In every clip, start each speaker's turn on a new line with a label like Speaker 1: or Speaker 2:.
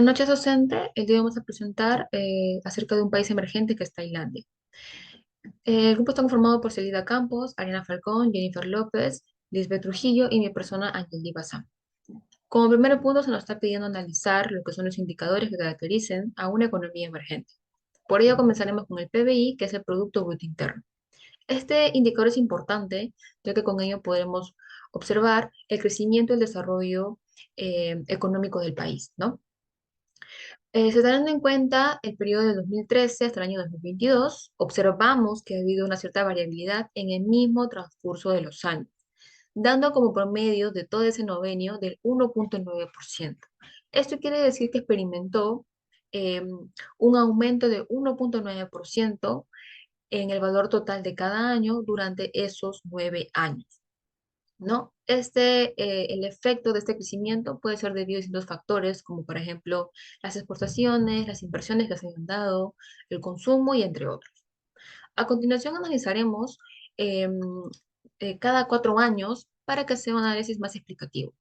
Speaker 1: Buenas noches, docente. El día vamos a presentar acerca de un país emergente que es Tailandia. El grupo está conformado por Celida Campos, Ariana Falcón, Jennifer López, Lisbeth Trujillo y mi persona, Angeli Bazán. Como primer punto, se nos está pidiendo analizar lo que son los indicadores que caractericen a una economía emergente. Por ello, comenzaremos con el PBI, que es el Producto Bruto Interno. Este indicador es importante, ya que con ello podremos observar el crecimiento y el desarrollo económico del país, ¿no? Se teniendo en cuenta el periodo de 2013 hasta el año 2022, observamos que ha habido una cierta variabilidad en el mismo transcurso de los años, dando como promedio de todo ese novenio del 1,9%. Esto quiere decir que experimentó un aumento de 1,9% en el valor total de cada año durante esos 9 años. ¿No? El efecto de este crecimiento puede ser debido a distintos factores, como por ejemplo las exportaciones, las inversiones que se han dado, el consumo y entre otros. A continuación analizaremos em, cada 4 años para que sea un análisis más explicativo.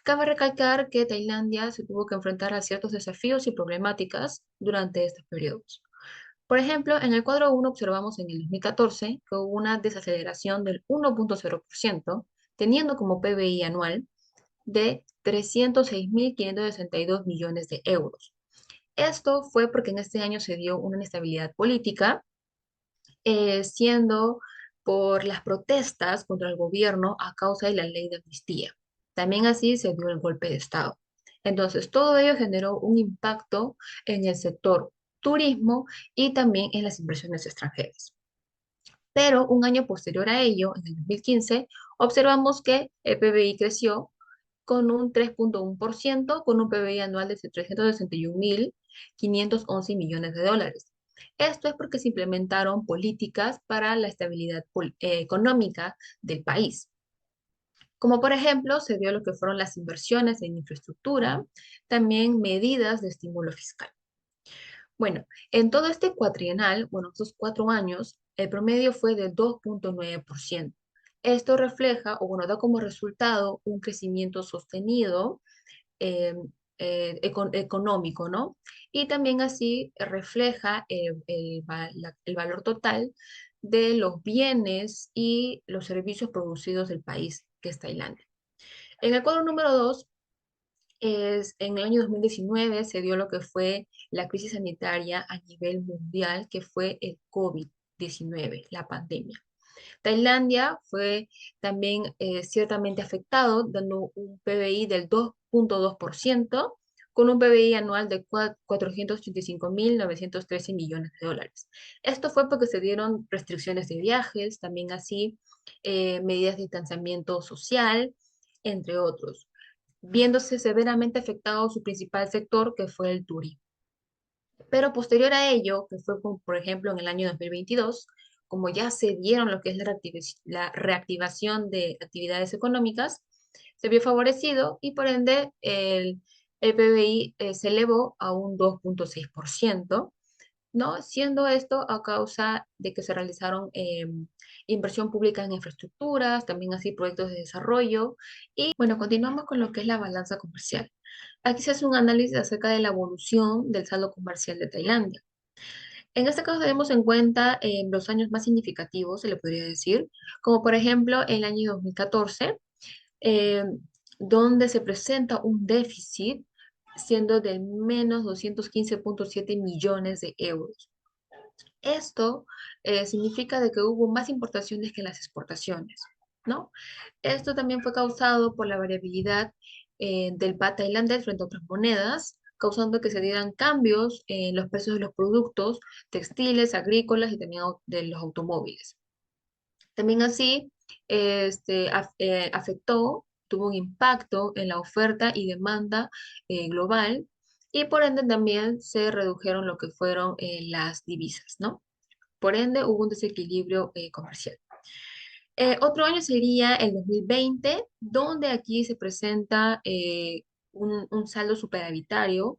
Speaker 1: Cabe recalcar que Tailandia se tuvo que enfrentar a ciertos desafíos y problemáticas durante estos periodos. Por ejemplo, en el cuadro 1 observamos en el 2014 que hubo una desaceleración del 1,0%, teniendo como PBI anual de 306.562 millones de euros. Esto fue porque en este año se dio una inestabilidad política, siendo por las protestas contra el gobierno a causa de la ley de amnistía. También así se dio el golpe de Estado. Entonces, todo ello generó un impacto en el sector turismo y también en las inversiones extranjeras. Pero un año posterior a ello, en el 2015, observamos que el PBI creció con un 3,1%, con un PBI anual de 361.511 millones de dólares. Esto es porque se implementaron políticas para la estabilidad económica del país. Como por ejemplo, se dio lo que fueron las inversiones en infraestructura, también medidas de estímulo fiscal. Bueno, en todo este cuatrienal, bueno, estos 4 años, el promedio fue de 2,9%. Esto refleja, o bueno, da como resultado un crecimiento sostenido eh, económico, ¿no? Y también así refleja el valor total de los bienes y los servicios producidos del país, que es Tailandia. En el cuadro número 2 en el año 2019 se dio lo que fue la crisis sanitaria a nivel mundial, que fue el COVID-19, la pandemia. Tailandia fue también ciertamente afectado, dando un PBI del 2,2%, con un PBI anual de 485.913 millones de dólares. Esto fue porque se dieron restricciones de viajes, también así medidas de distanciamiento social, entre otros, viéndose severamente afectado su principal sector, que fue el turismo. Pero posterior a ello, que fue por ejemplo en el año 2022, como ya se dieron lo que es la reactivación de actividades económicas, se vio favorecido y por ende el PBI se elevó a un 2,6%, ¿no? Siendo esto a causa de que se realizaron inversión pública en infraestructuras, también así proyectos de desarrollo. Y bueno, continuamos con lo que es la balanza comercial. Aquí se hace un análisis acerca de la evolución del saldo comercial de Tailandia. En este caso tenemos en cuenta los años más significativos, se le podría decir, como por ejemplo el año 2014, eh, donde se presenta un déficit siendo de menos 215,7 millones de euros. Esto significa de que hubo más importaciones que las exportaciones, ¿no? Esto también fue causado por la variabilidad del baht tailandés frente a otras monedas, causando que se dieran cambios en los precios de los productos textiles, agrícolas y también de los automóviles. También así afectó, tuvo un impacto en la oferta y demanda global y por ende también se redujeron lo que fueron las divisas, ¿no? Por ende hubo un desequilibrio comercial. Otro año sería el 2020, donde aquí se presenta un saldo superavitario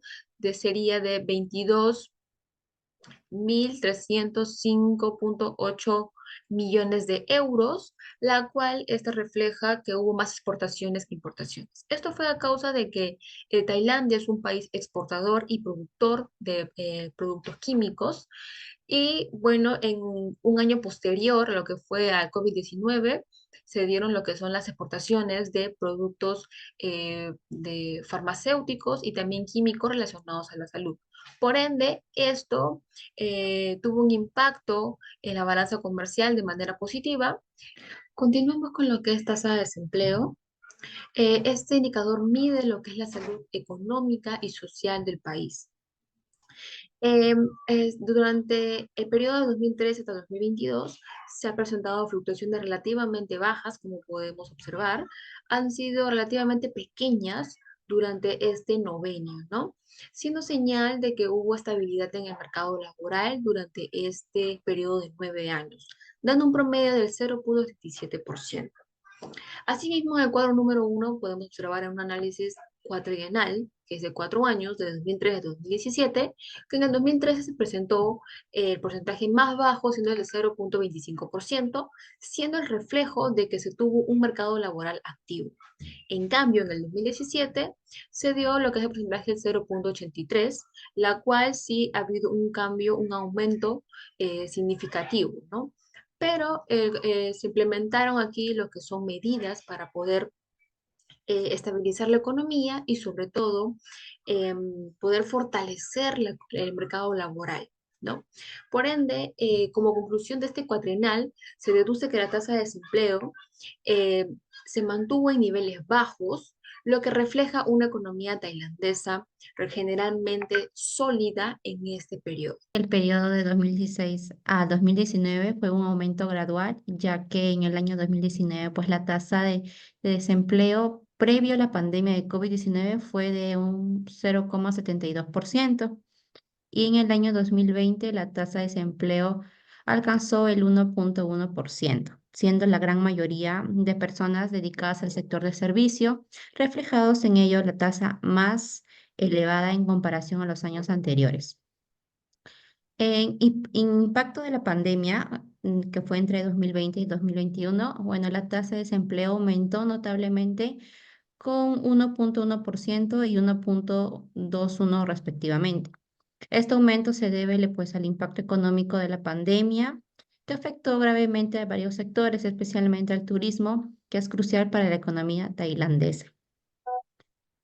Speaker 1: sería de 22.305,8 millones de euros, la cual esta refleja que hubo más exportaciones que importaciones. Esto fue a causa de que Tailandia es un país exportador y productor de productos químicos y bueno, en un año posterior a lo que fue al COVID-19, se dieron lo que son las exportaciones de productos de farmacéuticos y también químicos relacionados a la salud. Por ende, esto tuvo un impacto en la balanza comercial de manera positiva. Continuamos con lo que es tasa de desempleo. Este indicador mide lo que es la salud económica y social del país. Durante el periodo de 2013 hasta 2022 se ha presentado fluctuaciones relativamente bajas, como podemos observar, han sido relativamente pequeñas durante este novenio, ¿no? Siendo señal de que hubo estabilidad en el mercado laboral durante este periodo de 9 años, dando un promedio del 0,77%. Asimismo, en el cuadro número uno podemos observar un análisis cuatrienal, que es de 4 años, de 2003 a 2017, que en el 2013 se presentó el porcentaje más bajo, siendo el de 0,25%, siendo el reflejo de que se tuvo un mercado laboral activo. En cambio, en el 2017 se dio lo que es el porcentaje del 0,83, la cual sí ha habido un cambio, un aumento significativo, ¿no? Pero se implementaron aquí lo que son medidas para poder estabilizar la economía y sobre todo poder fortalecer el mercado laboral, ¿no? Por ende, como conclusión de este cuatrienal, se deduce que la tasa de desempleo eh, se mantuvo en niveles bajos, lo que refleja una economía tailandesa generalmente sólida en este periodo.
Speaker 2: El periodo de 2016 a 2019 fue un aumento gradual, ya que en el año 2019 pues la tasa de desempleo previo a la pandemia de COVID-19 fue de un 0,72% y en el año 2020 la tasa de desempleo alcanzó el 1,1%, siendo la gran mayoría de personas dedicadas al sector de servicio, reflejados en ello la tasa más elevada en comparación a los años anteriores. En impacto de la pandemia, que fue entre 2020 y 2021, bueno, la tasa de desempleo aumentó notablemente con 1,1% y 1,21% respectivamente. Este aumento se debe pues, al impacto económico de la pandemia, que afectó gravemente a varios sectores, especialmente al turismo, que es crucial para la economía tailandesa.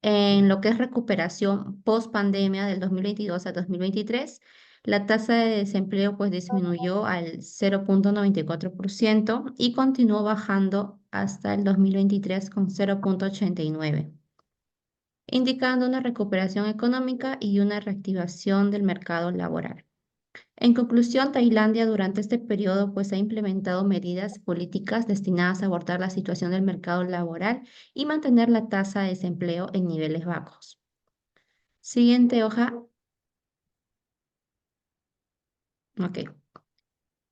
Speaker 2: En lo que es recuperación post pandemia del 2022 a 2023, la tasa de desempleo pues disminuyó al 0,94% y continuó bajando hasta el 2023 con 0,89%, indicando una recuperación económica y una reactivación del mercado laboral. En conclusión, Tailandia durante este periodo pues ha implementado medidas políticas destinadas a abordar la situación del mercado laboral y mantener la tasa de desempleo en niveles bajos. Siguiente hoja. Ok.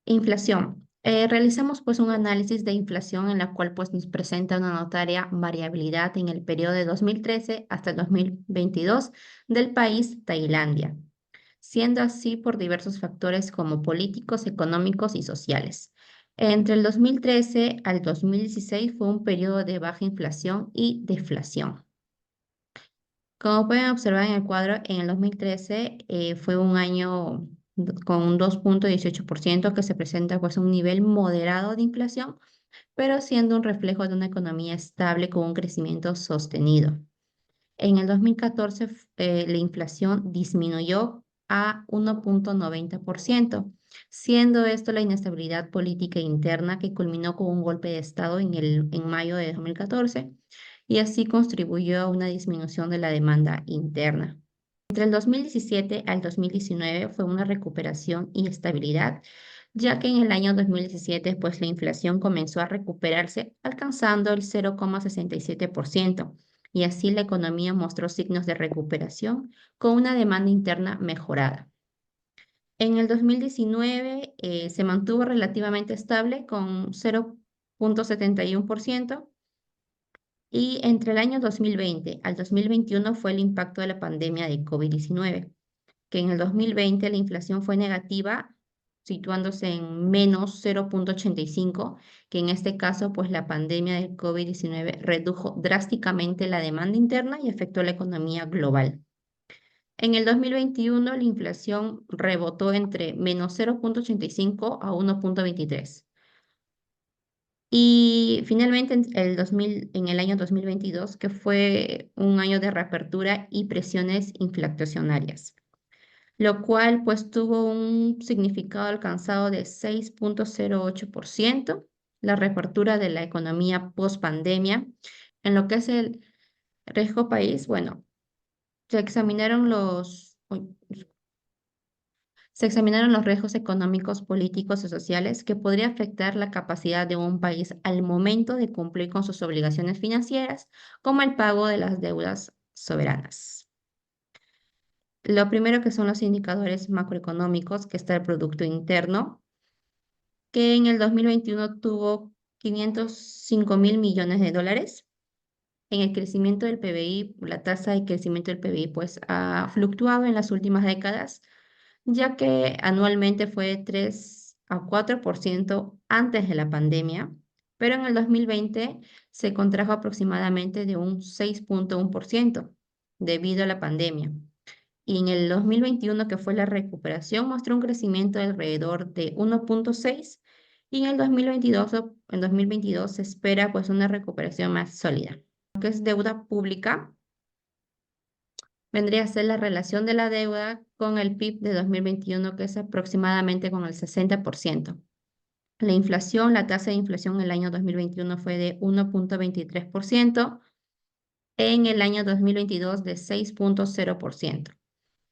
Speaker 2: Inflación. Realizamos pues un análisis de inflación en la cual pues nos presenta una notoria variabilidad en el periodo de 2013 hasta el 2022 del país Tailandia, siendo así por diversos factores como políticos, económicos y sociales. Entre el 2013 al 2016 fue un periodo de baja inflación y deflación. Como pueden observar en el cuadro, en el 2013 fue un año con un 2,18% que se presenta pues un nivel moderado de inflación, pero siendo un reflejo de una economía estable con un crecimiento sostenido. En el 2014 la inflación disminuyó a 1,90%, siendo esto la inestabilidad política interna que culminó con un golpe de Estado en mayo de 2014 y así contribuyó a una disminución de la demanda interna. Entre el 2017 al 2019 fue una recuperación y estabilidad, ya que en el año 2017 pues la inflación comenzó a recuperarse alcanzando el 0,67% y así la economía mostró signos de recuperación con una demanda interna mejorada. En el 2019 se mantuvo relativamente estable con 0,71% y entre el año 2020 al 2021 fue el impacto de la pandemia de COVID-19, que en el 2020 la inflación fue negativa situándose en menos 0,85, que en este caso, pues la pandemia del COVID-19 redujo drásticamente la demanda interna y afectó la economía global. En el 2021, la inflación rebotó entre menos 0,85 a 1,23. Y finalmente en el año 2022, que fue un año de reapertura y presiones inflacionarias, lo cual pues tuvo un significado alcanzado de 6,08%, la reapertura de la economía post pandemia. En lo que es el riesgo país, bueno, se examinaron los, uy, se examinaron los riesgos económicos, políticos y sociales que podría afectar la capacidad de un país al momento de cumplir con sus obligaciones financieras, como el pago de las deudas soberanas. Lo primero que son los indicadores macroeconómicos, que está el Producto Interno, que en el 2021 tuvo 505.000 millones de dólares. En el crecimiento del PBI, la tasa de crecimiento del PBI pues ha fluctuado en las últimas décadas, ya que anualmente fue de 3 a 4% antes de la pandemia, pero en el 2020 se contrajo aproximadamente de un 6,1% debido a la pandemia. Y en el 2021, que fue la recuperación, mostró un crecimiento de alrededor de 1,6, y en el 2022 se espera pues una recuperación más sólida. Lo que es deuda pública vendría a ser la relación de la deuda con el PIB de 2021, que es aproximadamente con el 60%. La inflación, la tasa de inflación en el año 2021 fue de 1,23%, en el año 2022 de 6,0%.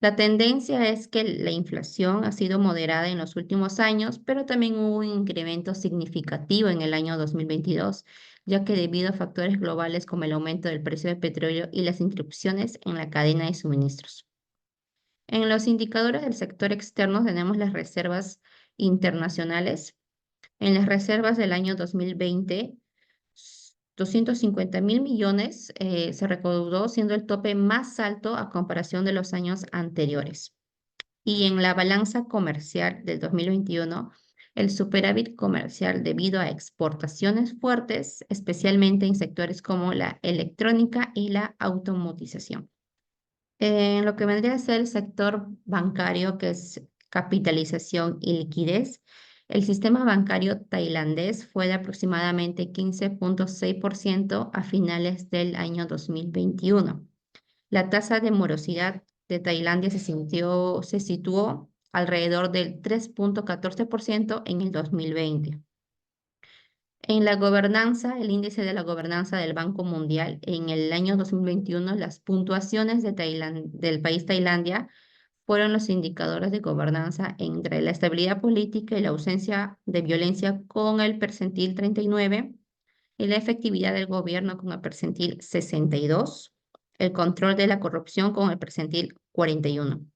Speaker 2: La tendencia es que la inflación ha sido moderada en los últimos años, pero también hubo un incremento significativo en el año 2022, ya que debido a factores globales como el aumento del precio del petróleo y las interrupciones en la cadena de suministros. En los indicadores del sector externo tenemos las reservas internacionales. En las reservas del año 2020, 250.000 millones se recaudó, siendo el tope más alto a comparación de los años anteriores. Y en la balanza comercial del 2021, el superávit comercial debido a exportaciones fuertes, especialmente en sectores como la electrónica y la automatización. En lo que vendría a ser el sector bancario, que es capitalización y liquidez, el sistema bancario tailandés fue de aproximadamente 15,6% a finales del año 2021. La tasa de morosidad de Tailandia se situó alrededor del 3,14% en el 2020. En la gobernanza, el índice de la gobernanza del Banco Mundial, en el año 2021, las puntuaciones del país Tailandia fueron los indicadores de gobernanza entre la estabilidad política y la ausencia de violencia con el percentil 39, y la efectividad del gobierno con el percentil 62, el control de la corrupción con el percentil 41.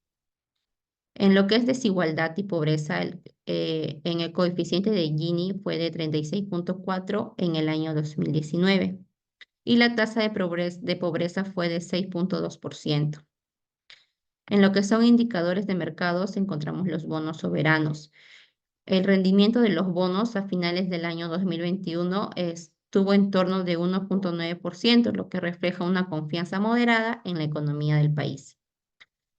Speaker 2: En lo que es desigualdad y pobreza, en el coeficiente de Gini fue de 36,4 en el año 2019, y la tasa de pobreza fue de 6,2%. En lo que son indicadores de mercados, encontramos los bonos soberanos. El rendimiento de los bonos a finales del año 2021 estuvo en torno de 1,9%, lo que refleja una confianza moderada en la economía del país.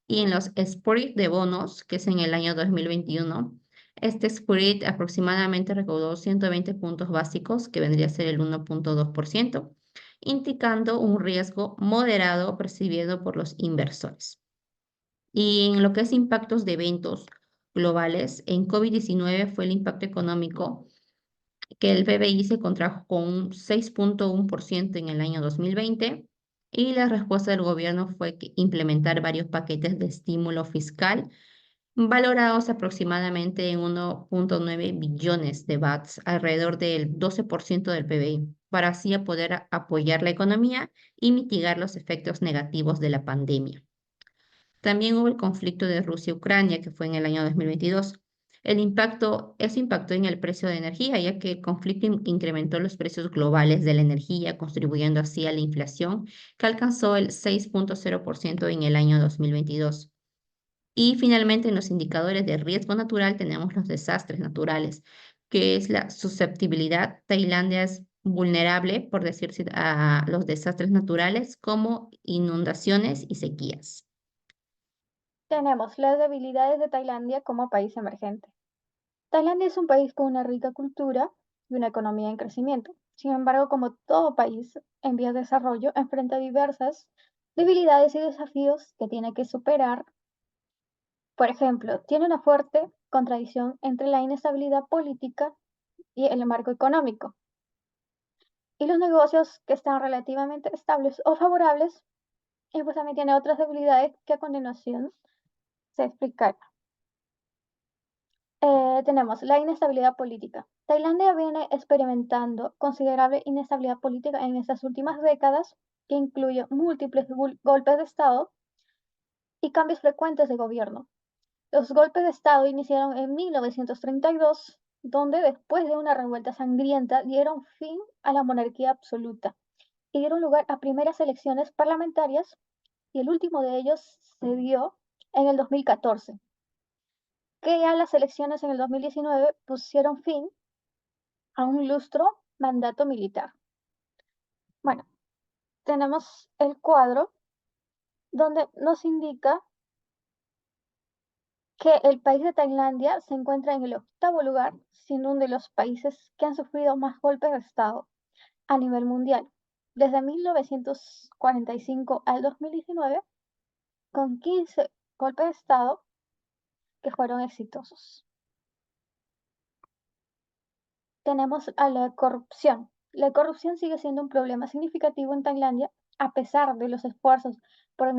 Speaker 2: Y en los spread de bonos, que es en el año 2021, este spread aproximadamente recaudó 120 puntos básicos, que vendría a ser el 1,2%, indicando un riesgo moderado percibido por los inversores. Y en lo que es impactos de eventos globales, en COVID-19 fue el impacto económico, que el PBI se contrajo con un 6,1% en el año 2020, y la respuesta del gobierno fue implementar varios paquetes de estímulo fiscal valorados aproximadamente en 1,9 billones de bahts, alrededor del 12% del PBI, para así poder apoyar la economía y mitigar los efectos negativos de la pandemia. También hubo el conflicto de Rusia-Ucrania, que fue en el año 2022. Eso impactó en el precio de energía, ya que el conflicto incrementó los precios globales de la energía, contribuyendo así a la inflación, que alcanzó el 6,0% en el año 2022. Y finalmente, en los indicadores de riesgo natural tenemos los desastres naturales, que es la susceptibilidad. Tailandia es vulnerable, por decirse, a los desastres naturales como inundaciones y sequías.
Speaker 3: Tenemos las debilidades de Tailandia como país emergente. Tailandia es un país con una rica cultura y una economía en crecimiento. Sin embargo, como todo país en vías de desarrollo, enfrenta diversas debilidades y desafíos que tiene que superar. Por ejemplo, tiene una fuerte contradicción entre la inestabilidad política y el marco económico, y los negocios que están relativamente estables o favorables, y pues también tiene otras debilidades que a continuación se explicará. Tenemos la inestabilidad política. Tailandia viene experimentando considerable inestabilidad política en estas últimas décadas, que incluye múltiples golpes de Estado y cambios frecuentes de gobierno. Los golpes de Estado iniciaron en 1932, donde después de una revuelta sangrienta dieron fin a la monarquía absoluta y dieron lugar a primeras elecciones parlamentarias, y el último de ellos se dio en el 2014, que ya las elecciones en el 2019 pusieron fin a un lustro mandato militar. Bueno, tenemos el cuadro donde nos indica que el país de Tailandia se encuentra en el octavo lugar, siendo uno de los países que han sufrido más golpes de Estado a nivel mundial, desde 1945 al 2019, con 15 golpes de Estado que fueron exitosos. Tenemos a la corrupción. La corrupción sigue siendo un problema significativo en Tailandia, a pesar de los esfuerzos por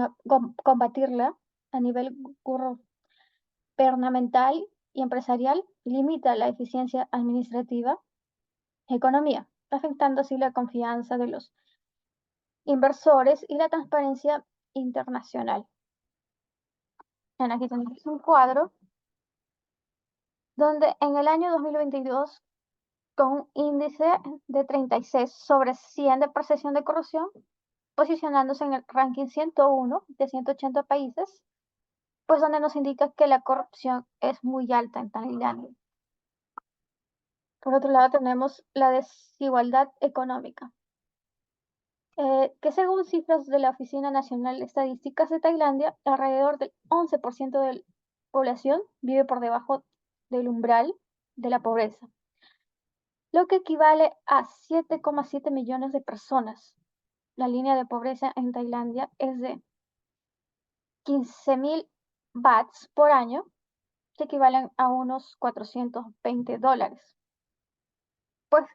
Speaker 3: combatirla a nivel gubernamental y empresarial, limita la eficiencia administrativa y economía, afectando así la confianza de los inversores y la transparencia internacional. Aquí tenemos un cuadro donde en el año 2022, con un índice de 36 sobre 100 de percepción de corrupción, posicionándose en el ranking 101 de 180 países, pues donde nos indica que la corrupción es muy alta en Tailandia. Por otro lado, tenemos la desigualdad económica, que según cifras de la Oficina Nacional de Estadísticas de Tailandia, alrededor del 11% de la población vive por debajo del umbral de la pobreza, lo que equivale a 7,7 millones de personas. La línea de pobreza en Tailandia es de 15.000 bahts por año, que equivalen a unos $420. Pues,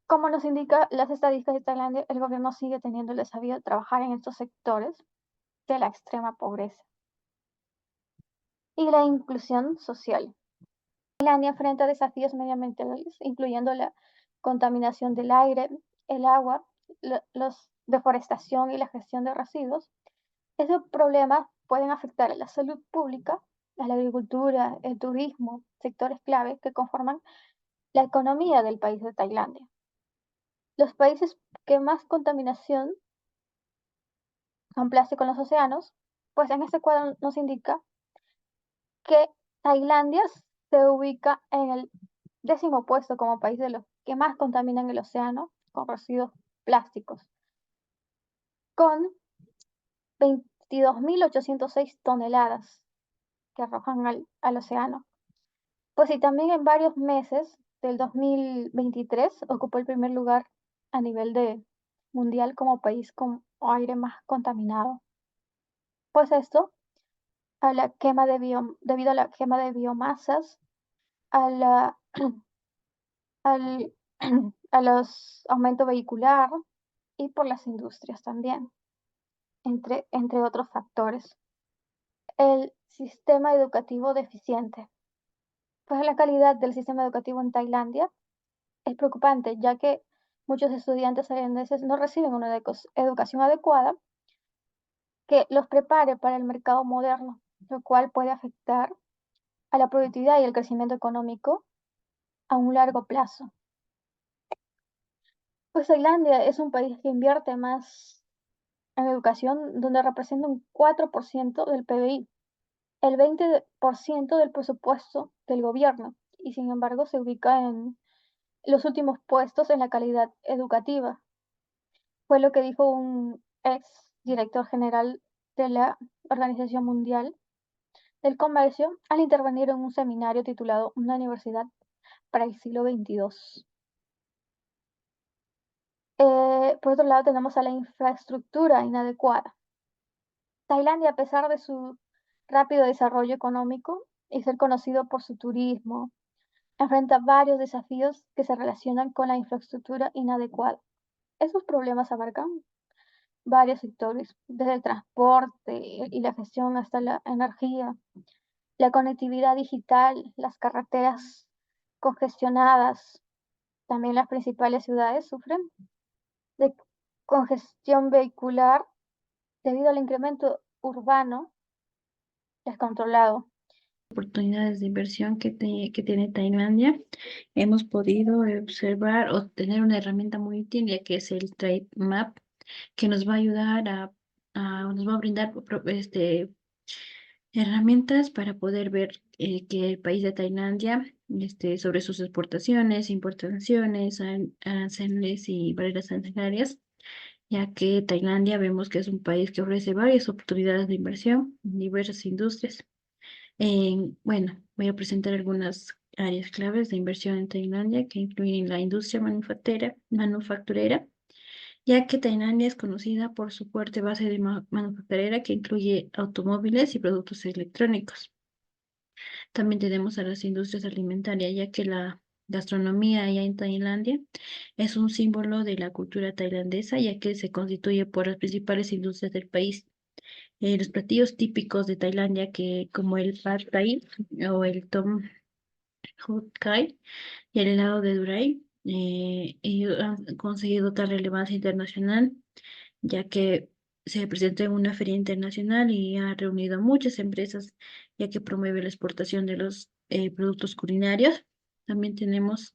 Speaker 3: como nos indica las estadísticas de Tailandia, el gobierno sigue teniendo el desafío de trabajar en estos sectores de la extrema pobreza. Y la inclusión social. Tailandia enfrenta desafíos medioambientales, incluyendo la contaminación del aire, el agua, la deforestación y la gestión de residuos. Esos problemas pueden afectar a la salud pública, a la agricultura, el turismo, sectores clave que conforman la economía del país de Tailandia. Los países que más contaminación con plástico en los océanos, pues en este cuadro nos indica que Tailandia se ubica en el 10º puesto como país de los que más contaminan el océano con residuos plásticos, con 22.806 toneladas que arrojan al océano. Pues sí, también en varios meses del 2023 ocupó el primer lugar a nivel mundial como país con aire más contaminado. Pues esto a la quema debido a la quema de biomasas, a la, al, a los aumento vehicular y por las industrias también, entre otros factores. El sistema educativo deficiente. Pues la calidad del sistema educativo en Tailandia es preocupante, ya que muchos estudiantes tailandeses no reciben una educación adecuada que los prepare para el mercado moderno, lo cual puede afectar a la productividad y el crecimiento económico a un largo plazo. Pues Tailandia es un país que invierte más en educación, donde representa un 4% del PBI. el 20% del presupuesto del gobierno y sin embargo se ubica en los últimos puestos en la calidad educativa. Fue lo que dijo un ex director general de la Organización Mundial del Comercio al intervenir en un seminario titulado Una universidad para el siglo XXII. Por otro lado, tenemos a la infraestructura inadecuada. Tailandia, a pesar de su rápido desarrollo económico y ser conocido por su turismo, enfrenta varios desafíos que se relacionan con la infraestructura inadecuada. Esos problemas abarcan varios sectores, desde el transporte y la gestión hasta la energía, la conectividad digital, las carreteras congestionadas. También las principales ciudades sufren de congestión vehicular debido al incremento urbano descontrolado.
Speaker 4: Oportunidades de inversión que tiene Tailandia, hemos podido observar o tener una herramienta muy útil, ya que es el Trade Map, que nos va a ayudar nos va a brindar herramientas para poder ver que el país de Tailandia, sobre sus exportaciones, importaciones, aranceles y barreras sanitarias, ya que Tailandia vemos que es un país que ofrece varias oportunidades de inversión en diversas industrias. Bueno, voy a presentar algunas áreas claves de inversión en Tailandia que incluyen la industria manufacturera, ya que Tailandia es conocida por su fuerte base de manufacturera que incluye automóviles y productos electrónicos. También tenemos a las industrias alimentarias, ya que la gastronomía allá en Tailandia es un símbolo de la cultura tailandesa, ya que se constituye por las principales industrias del país. Los platillos típicos de Tailandia, como el pad thai o el tom Hot Kai y el helado de Durai, ellos han conseguido tal relevancia internacional, ya que se presentó en una feria internacional y ha reunido a muchas empresas, ya que promueve la exportación de los productos culinarios. También tenemos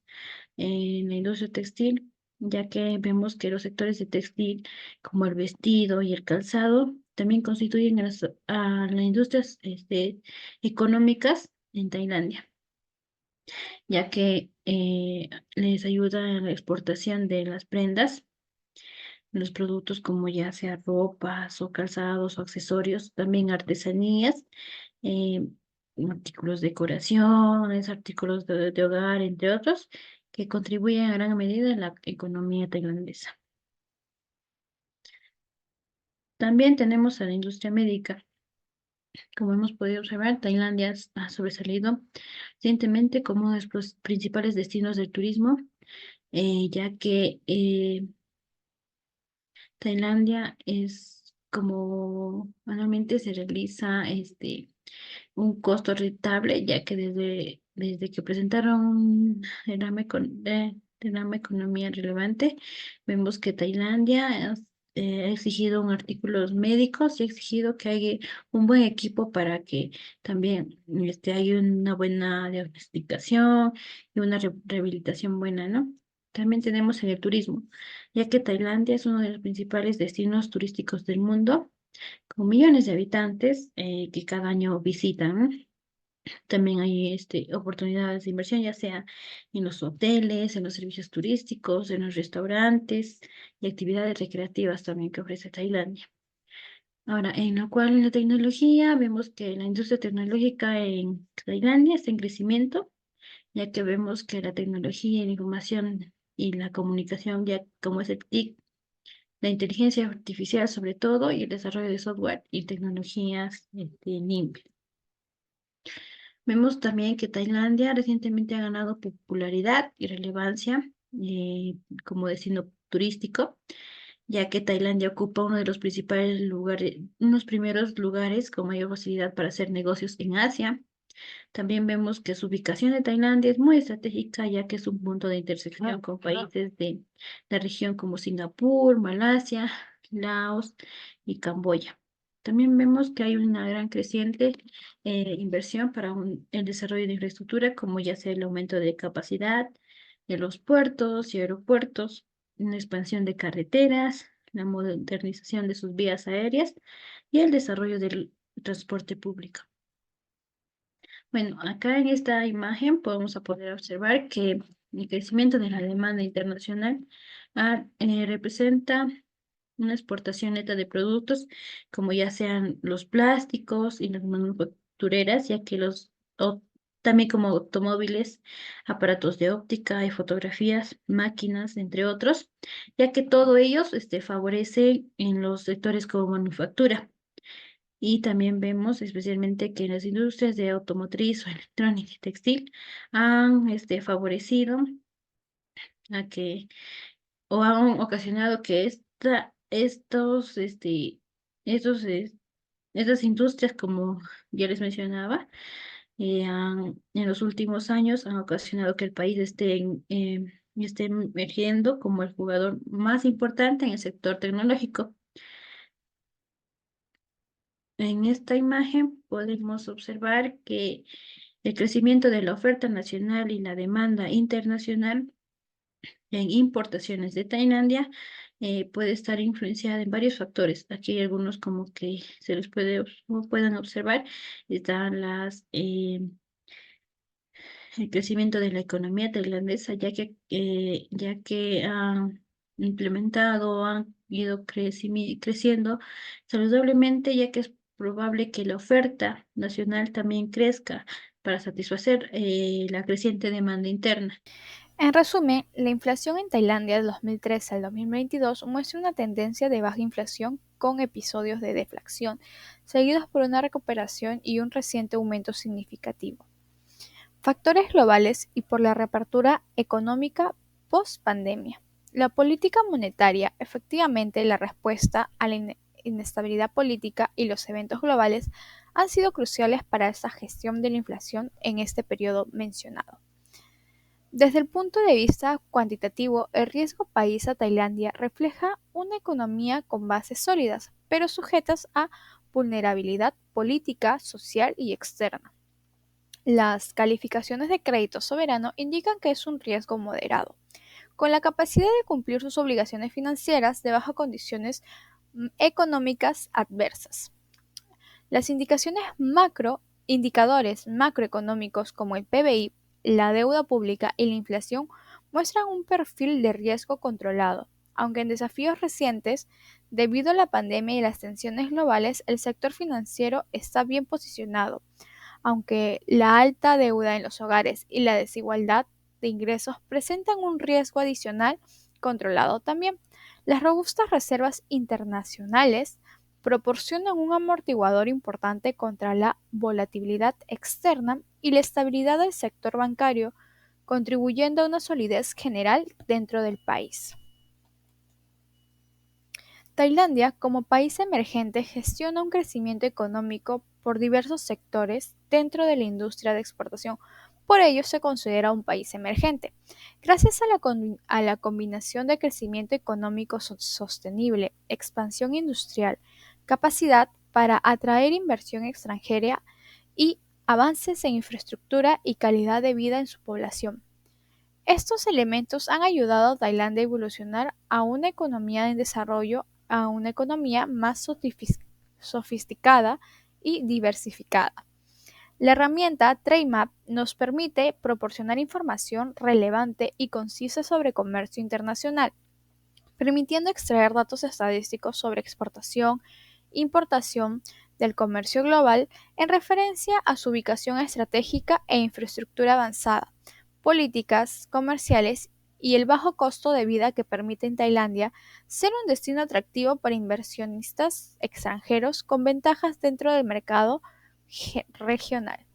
Speaker 4: en la industria textil, ya que vemos que los sectores de textil, como el vestido y el calzado, también constituyen a las industrias económicas en Tailandia, ya que les ayuda en la exportación de las prendas, los productos como ya sea ropas o calzados o accesorios, también artesanías, eh, artículos de decoraciones, artículos de hogar, entre otros, que contribuyen a gran medida en la economía tailandesa. También tenemos a la industria médica. Como hemos podido observar, Tailandia ha sobresalido recientemente como uno de los principales destinos del turismo, ya que Tailandia es como anualmente se realiza un costo rentable, ya que desde que presentaron un derrame economía relevante, vemos que Tailandia ha exigido un artículos médicos y ha exigido que haya un buen equipo para que también haya una buena diagnosticación y una rehabilitación buena, ¿no? También tenemos en el turismo, ya que Tailandia es uno de los principales destinos turísticos del mundo, con millones de habitantes que cada año visitan, ¿no? También hay oportunidades de inversión, ya sea en los hoteles, en los servicios turísticos, en los restaurantes y actividades recreativas también que ofrece Tailandia. Ahora, en la tecnología, vemos que la industria tecnológica en Tailandia está en crecimiento, ya que vemos que la tecnología, la información y la comunicación, ya como es el TIC, la inteligencia artificial sobre todo, y el desarrollo de software y tecnologías limpias. Vemos también que Tailandia recientemente ha ganado popularidad y relevancia como destino turístico, ya que Tailandia ocupa uno de los principales lugares, unos primeros lugares con mayor facilidad para hacer negocios en Asia. También vemos que su ubicación de Tailandia es muy estratégica, ya que es un punto de intersección con países de la región como Singapur, Malasia, Laos y Camboya. También vemos que hay una gran creciente inversión para el desarrollo de infraestructura, como ya sea el aumento de capacidad de los puertos y aeropuertos, una expansión de carreteras, la modernización de sus vías aéreas y el desarrollo del transporte público. Bueno, acá en esta imagen podemos poder observar que el crecimiento de la demanda internacional representa una exportación neta de productos como ya sean los plásticos y las manufactureras, ya que también como automóviles, aparatos de óptica y fotografías, máquinas, entre otros, ya que todo ellos favorece en los sectores como manufactura. Y también vemos especialmente que las industrias de automotriz o electrónica y textil han favorecido a que o han ocasionado que estos, estas industrias, como ya les mencionaba, en los últimos años han ocasionado que el país esté emergiendo como el jugador más importante en el sector tecnológico. En esta imagen podemos observar que el crecimiento de la oferta nacional y la demanda internacional en importaciones de Tailandia puede estar influenciada en varios factores. Aquí hay algunos como que se les como pueden observar. Están el crecimiento de la economía tailandesa, ya que han implementado, han ido creciendo saludablemente, ya que es probable que la oferta nacional también crezca para satisfacer la creciente demanda interna.
Speaker 5: En resumen, la inflación en Tailandia de 2013 al 2022 muestra una tendencia de baja inflación con episodios de deflación, seguidos por una recuperación y un reciente aumento significativo. Factores globales y por la reapertura económica post-pandemia. La política monetaria, efectivamente la respuesta a la inestabilidad política y los eventos globales han sido cruciales para esta gestión de la inflación en este periodo mencionado. Desde el punto de vista cuantitativo, el riesgo país a Tailandia refleja una economía con bases sólidas, pero sujetas a vulnerabilidad política, social y externa. Las calificaciones de crédito soberano indican que es un riesgo moderado, con la capacidad de cumplir sus obligaciones financieras debajo de condiciones económicas adversas. Las indicadores macroeconómicos como el PBI, la deuda pública y la inflación muestran un perfil de riesgo controlado, aunque en desafíos recientes, debido a la pandemia y las tensiones globales, el sector financiero está bien posicionado, aunque la alta deuda en los hogares y la desigualdad de ingresos presentan un riesgo adicional controlado también. Las robustas reservas internacionales proporcionan un amortiguador importante contra la volatilidad externa y la estabilidad del sector bancario, contribuyendo a una solidez general dentro del país. Tailandia, como país emergente, gestiona un crecimiento económico por diversos sectores dentro de la industria de exportación. Por ello se considera un país emergente. Gracias a la combinación de crecimiento económico sostenible, expansión industrial, capacidad para atraer inversión extranjera y avances en infraestructura y calidad de vida en su población. Estos elementos han ayudado a Tailandia a evolucionar a una economía en desarrollo, a una economía más sofisticada y diversificada. La herramienta TradeMap nos permite proporcionar información relevante y concisa sobre comercio internacional, permitiendo extraer datos estadísticos sobre exportación, importación del comercio global en referencia a su ubicación estratégica e infraestructura avanzada, políticas comerciales y el bajo costo de vida que permite en Tailandia ser un destino atractivo para inversionistas extranjeros con ventajas dentro del mercado regional.